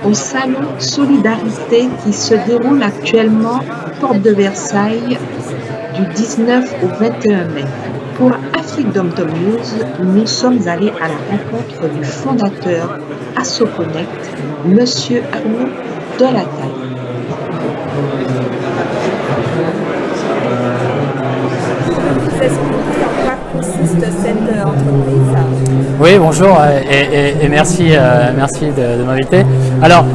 au salon Solidarité qui se déroule actuellement porte de Versailles du 19 au 21 mai. Pour Afrique Dom Tom News, nous sommes allés à la rencontre du fondateur ASSOConnect, Monsieur Arnaud Delataille. Vous expliquer en quoi consiste cette entreprise? Oui, bonjour et merci, merci de m'inviter. Alors,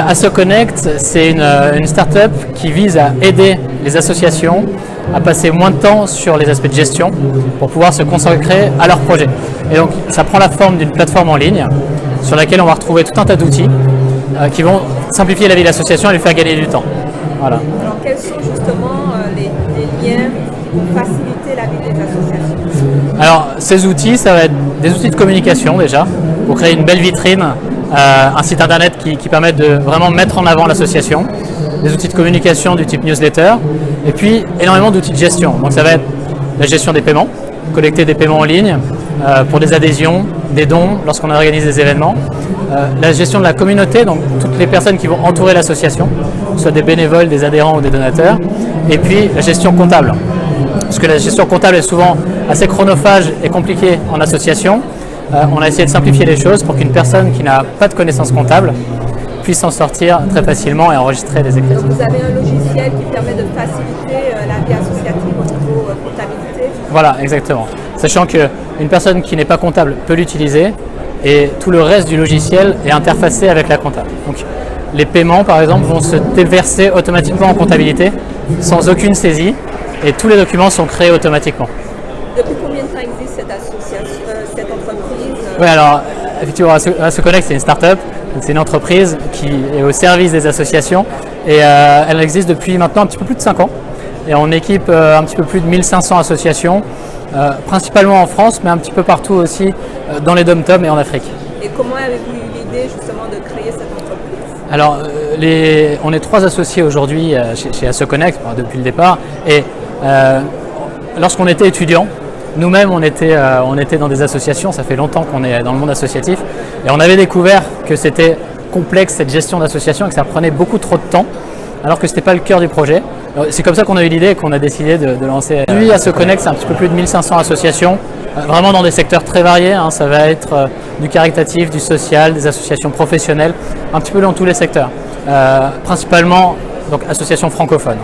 ASSOConnect, c'est une start-up qui vise à aider les associations à passer moins de temps sur les aspects de gestion pour pouvoir se consacrer à leurs projets. Et donc, ça prend la forme d'une plateforme en ligne sur laquelle on va retrouver tout un tas d'outils qui vont simplifier la vie de l'association et lui faire gagner du temps. Voilà. Alors, quels sont justement les liens pour faciliter la vie des associations? Alors, ces outils, ça va être des outils de communication déjà, pour créer une belle vitrine, un site internet qui permette de vraiment mettre en avant l'association, des outils de communication du type newsletter, et puis énormément d'outils de gestion. Donc ça va être la gestion des paiements, collecter des paiements en ligne pour des adhésions, des dons lorsqu'on organise des événements, la gestion de la communauté, donc toutes les personnes qui vont entourer l'association, soit des bénévoles, des adhérents ou des donateurs, et puis la gestion comptable. Parce que la gestion comptable est souvent assez chronophage et compliquée en association. On a essayé de simplifier les choses pour qu'une personne qui n'a pas de connaissances comptables puisse s'en sortir très facilement et enregistrer des écritures. Donc vous avez un logiciel qui permet de faciliter la vie associative au niveau comptabilité? Voilà, exactement. Sachant qu'une personne qui n'est pas comptable peut l'utiliser et tout le reste du logiciel est interfacé avec la comptable. Donc les paiements, par exemple, vont se déverser automatiquement en comptabilité sans aucune saisie et tous les documents sont créés automatiquement. Depuis combien de temps existe cette association, cette entreprise? Oui, alors effectivement, ASSOConnect, c'est une start-up, c'est une entreprise qui est au service des associations et elle existe depuis maintenant un petit peu plus de 5 ans. Et on équipe un petit peu plus de 1500 associations, principalement en France, mais un petit peu partout aussi dans les dom-tom et en Afrique. Et comment avez-vous eu l'idée justement de créer cette entreprise? Alors, on est 3 associés aujourd'hui chez ASSOConnect depuis le départ. Et lorsqu'on était étudiants, nous-mêmes on était dans des associations, ça fait longtemps qu'on est dans le monde associatif, et on avait découvert que c'était complexe cette gestion d'association et que ça prenait beaucoup trop de temps, alors que ce n'était pas le cœur du projet. C'est comme ça qu'on a eu l'idée et qu'on a décidé de lancer. Aujourd'hui, ASSOConnect, c'est un petit peu plus de 1500 associations, vraiment dans des secteurs très variés. Ça va être du caritatif, du social, des associations professionnelles, un petit peu dans tous les secteurs. Principalement donc associations francophones.